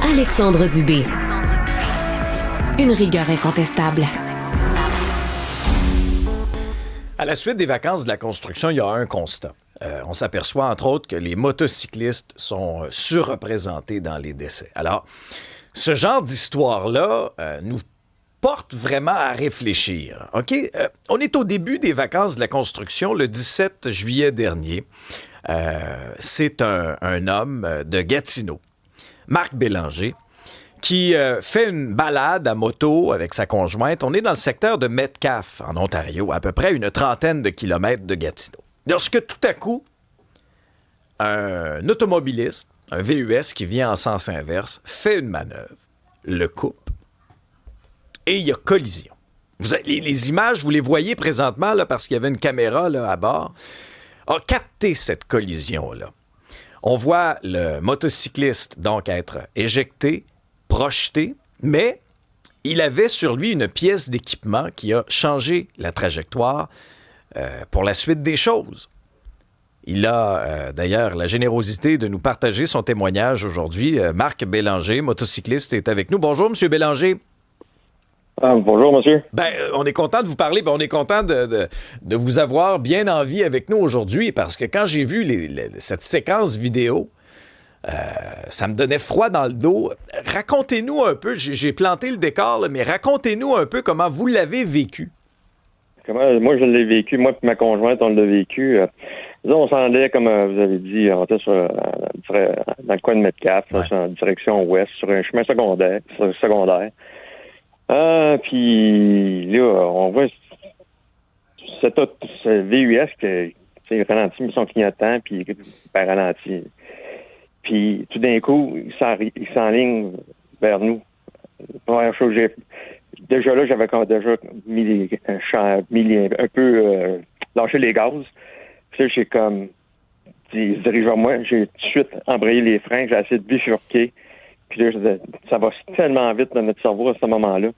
Alexandre Dubé. Une rigueur incontestable. À la suite des vacances de la construction, il y a un constat. On s'aperçoit, entre autres, que les motocyclistes sont surreprésentés dans les décès. Alors, ce genre d'histoire-là nous porte vraiment à réfléchir. OK? On est au début des vacances de la construction, le 17 juillet dernier. C'est un homme de Gatineau, Marc Bélanger, qui fait une balade à moto avec sa conjointe. On est dans le secteur de Metcalfe, en Ontario, à peu près une 30aine de kilomètres de Gatineau. Lorsque tout à coup, un automobiliste, un VUS qui vient en sens inverse, fait une manœuvre, le coupe, et il y a collision. Les images, vous les voyez présentement, là, parce qu'il y avait une caméra là, à bord, a capté cette collision-là. On voit le motocycliste donc être éjecté, projeté, mais il avait sur lui une pièce d'équipement qui a changé la trajectoire pour la suite des choses. Il a d'ailleurs la générosité de nous partager son témoignage aujourd'hui. Marc Bélanger, motocycliste, est avec nous. Bonjour, M. Bélanger. Bonjour, monsieur. On est content de vous parler, on est content de vous avoir bien en vie avec nous aujourd'hui, parce que quand j'ai vu cette séquence vidéo, ça me donnait froid dans le dos. Racontez-nous un peu, j'ai planté le décor, là, mais racontez-nous un peu comment vous l'avez vécu. Moi, je l'ai vécu, moi et ma conjointe, on l'a vécu. On s'en allait, comme vous avez dit, on était dans le coin de Metcalfe, en direction ouest, sur un chemin secondaire. Puis là, on voit ce VUS qui ralentit, mais son clignotant, puis il ralentit. Puis tout d'un coup, il s'enligne vers nous. Première chose, déjà là, j'avais déjà mis un peu lâché les gaz. Puis là, j'ai comme il se dirige vers moi, j'ai tout de suite embrayé les freins, j'ai essayé de bifurquer. Puis là, ça va tellement vite dans notre cerveau à ce moment-là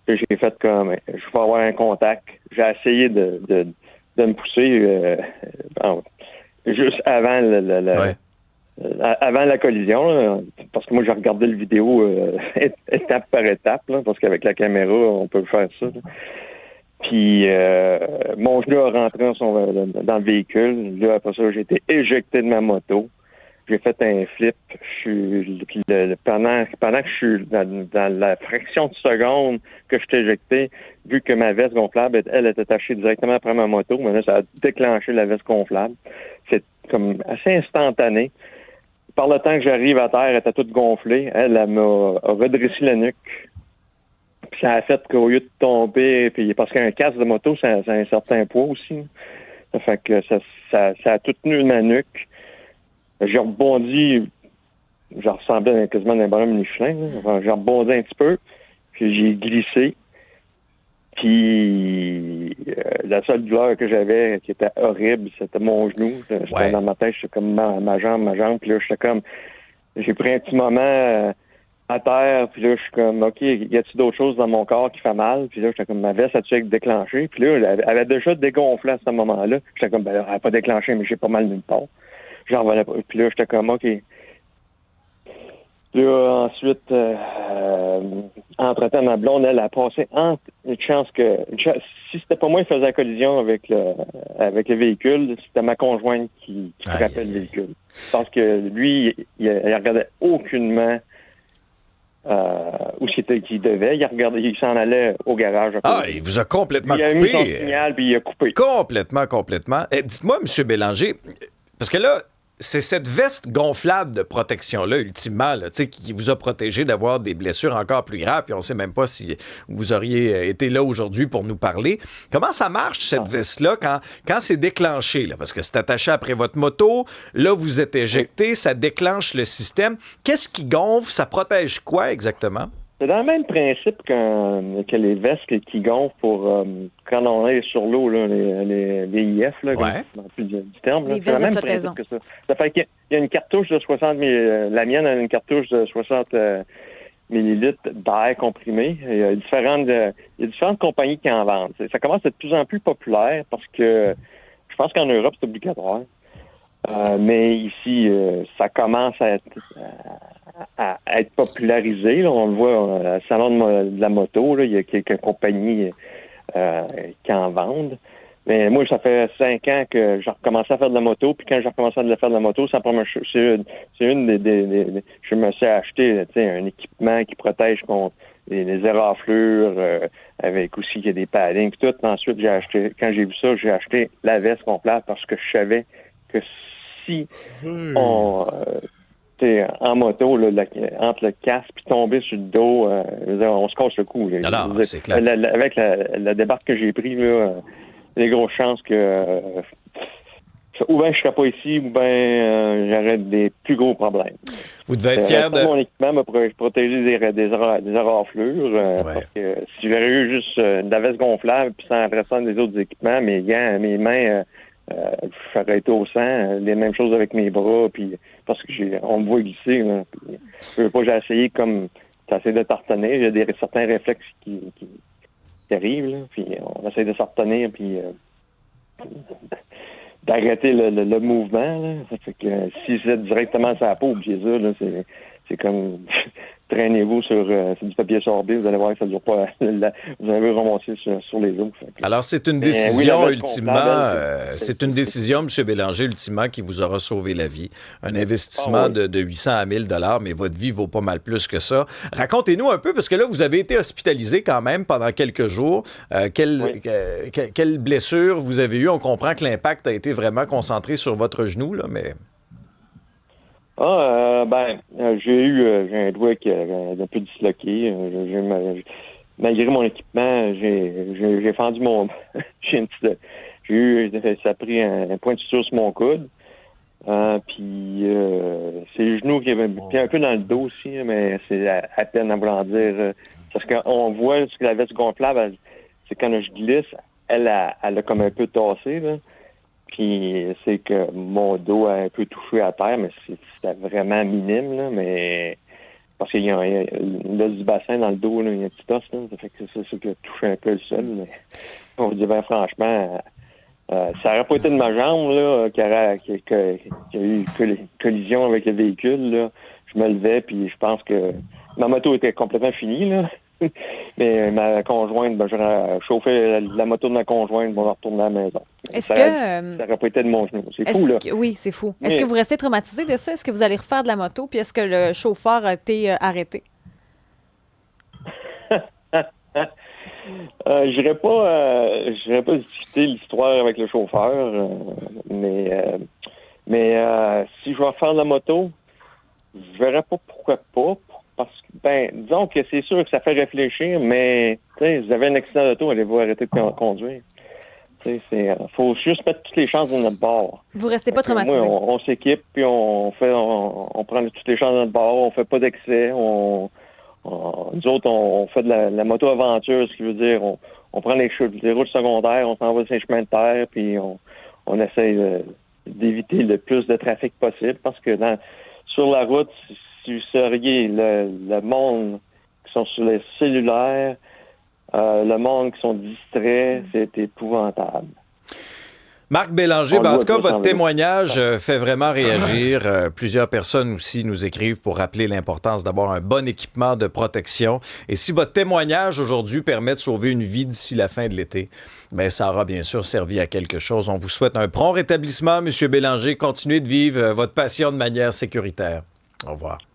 que j'ai fait comme je vais avoir un contact. J'ai essayé de me pousser juste avant avant la collision, là, parce que moi j'ai regardé la vidéo étape par étape, là, parce qu'avec la caméra, on peut faire ça. Là. Puis mon genou a rentré dans le véhicule. Là, après ça, j'ai été éjecté de ma moto. J'ai fait un flip. Pendant que je suis dans la fraction de seconde que je suis éjecté, vu que ma veste gonflable, elle était attachée directement après ma moto, mais là, ça a déclenché la veste gonflable. C'est comme assez instantané. Par le temps que j'arrive à terre, elle était toute gonflée. Elle m'a redressé la nuque. Puis ça a fait qu'au lieu de tomber, puis parce qu'un casque de moto, ça a un certain poids aussi. Ça fait que ça a tout tenu ma nuque. J'ai rebondi, je ressemblais quasiment à un bonhomme Michelin. Enfin, j'ai rebondi un petit peu, puis j'ai glissé. Puis la seule douleur que j'avais, qui était horrible, c'était mon genou. J'étais dans ma tête, j'étais comme ma jambe. Puis là, j'étais comme... J'ai pris un petit moment à terre, puis là, je suis comme, OK, y a-t-il d'autres choses dans mon corps qui fait mal? Puis là, j'étais comme, ma veste a-tu déclenché? Puis là, elle avait déjà dégonflé à ce moment-là. J'étais comme, elle n'a pas déclenché, mais j'ai pas mal nulle part. J'en revenais pas. Puis là, j'étais comme, OK. Là, ensuite, entre-temps, ma blonde, elle a passé si c'était pas moi qui faisais la collision avec le véhicule, c'était ma conjointe qui frappait le véhicule. Parce que lui, il regardait aucunement où c'était qu'il devait. Il s'en allait au garage. Il vous a complètement coupé. Il a mis son signal, puis il a coupé. Complètement. Dites-moi, M. Bélanger, parce que là, c'est cette veste gonflable de protection-là, ultimement, là, qui vous a protégé d'avoir des blessures encore plus graves, puis on ne sait même pas si vous auriez été là aujourd'hui pour nous parler. Comment ça marche, cette veste-là, quand c'est déclenché? Là, parce que c'est attaché après votre moto, là, vous êtes éjecté, ça déclenche le système. Qu'est-ce qui gonfle? Ça protège quoi exactement? C'est dans le même principe que les vestes qui gonflent pour quand on est sur l'eau, là, les VIF, là, plus du terme. Là. Les vestes de flottaison. Ça fait qu'il y a une cartouche de 60 la mienne a une cartouche de 60 millilitres d'air comprimé. Il y a différentes compagnies qui en vendent. Ça commence à être de plus en plus populaire parce que je pense qu'en Europe, c'est obligatoire. Mais ici, ça commence à être popularisé. Là. On le voit au salon de la moto, là, il y a quelques compagnies qui en vendent. Mais moi, ça fait 5 ans que j'ai recommencé à faire de la moto. Puis quand j'ai recommencé à faire de la moto, c'est une des je me suis acheté un équipement qui protège contre les éraflures, avec aussi il y a des paddings. Puis tout. Ensuite, quand j'ai vu ça, j'ai acheté la veste complète parce que je savais que si en moto, là, entre le casque puis tomber sur le dos, on se casse le cou. Alors, c'est clair. Avec la débarque que j'ai pris, là, des grosses chances que ou bien je serais pas ici, ou bien j'aurais des plus gros problèmes. Vous devez être fier de... Mon équipement m'a protégé des éraflures. Parce que si j'aurais eu juste de la veste gonflable puis sans restant des autres équipements, mes gants, mes mains, j'aurais été au sang. Les mêmes choses avec mes bras, puis parce que on me voit glisser. Là, puis, je veux pas, j'ai essayé comme j'essaie de tartonner. Il y a certains réflexes qui arrivent, là, puis on essaie de s'en retenir, puis d'arrêter le mouvement. Là. Ça fait que si c'est directement sur la peau, oubliez ça, là, c'est comme traînez-vous sur du papier sorbet, vous allez voir que ça ne dure pas. Vous allez remonter sur les os. Alors, c'est une décision, ultimement, c'est une décision, M. Bélanger, ultimement, qui vous aura sauvé la vie. Un investissement de 800 à 1000 $, mais votre vie vaut pas mal plus que ça. Racontez-nous un peu, parce que là, vous avez été hospitalisé quand même pendant quelques jours. Quelle blessure vous avez eue? On comprend que l'impact a été vraiment concentré sur votre genou, là, mais... j'ai un doigt qui est un peu disloqué. Malgré mon équipement, j'ai fendu mon... ça a pris un point de suture sur mon coude. Puis c'est le genou qui est un peu dans le dos aussi, mais c'est à peine à vouloir dire. Parce qu'on voit ce que la veste gonflable, c'est quand je glisse, elle a comme un peu tassé, là. Puis c'est que mon dos a un peu touché à terre, mais c'était vraiment minime, là, mais parce qu'il y a l'os du bassin dans le dos, là, il y a un petit os, là, ça fait que c'est ça qui a touché un peu le sol. Mais on vous dit bien franchement, ça n'aurait pas été de ma jambe là, qui a eu collision avec le véhicule. Là. Je me levais, puis je pense que ma moto était complètement finie, là. Mais ma conjointe, je chauffais la moto de ma conjointe, on va retourner à la maison. Est-ce ça n'aurait pas été de mon genou. C'est fou, là. Oui, c'est fou. Est-ce que vous restez traumatisé de ça? Est-ce que vous allez refaire de la moto? Puis est-ce que le chauffeur a été arrêté? Je n'irais pas discuter l'histoire avec le chauffeur, mais si je vais faire de la moto, je verrais pas pourquoi pas. Parce que, disons que c'est sûr que ça fait réfléchir, mais, tu sais, vous avez un accident d'auto, allez-vous arrêter de conduire? Tu sais, faut juste mettre toutes les chances de notre bord. Vous restez pas traumatisé? Moi, on s'équipe, puis on prend toutes les chances de notre bord, on fait pas d'excès, nous autres, on fait de la moto-aventure, ce qui veut dire, on prend les routes secondaires, on s'en va sur les chemins de terre, puis on essaye d'éviter le plus de trafic possible, parce que sur la route, si vous seriez le monde qui sont sur les cellulaires, le monde qui sont distraits, c'est épouvantable. Marc Bélanger, en tout cas, votre témoignage fait vraiment réagir. Plusieurs personnes aussi nous écrivent pour rappeler l'importance d'avoir un bon équipement de protection. Et si votre témoignage aujourd'hui permet de sauver une vie d'ici la fin de l'été, bien, ça aura bien sûr servi à quelque chose. On vous souhaite un prompt rétablissement, M. Bélanger. Continuez de vivre votre passion de manière sécuritaire. Au revoir.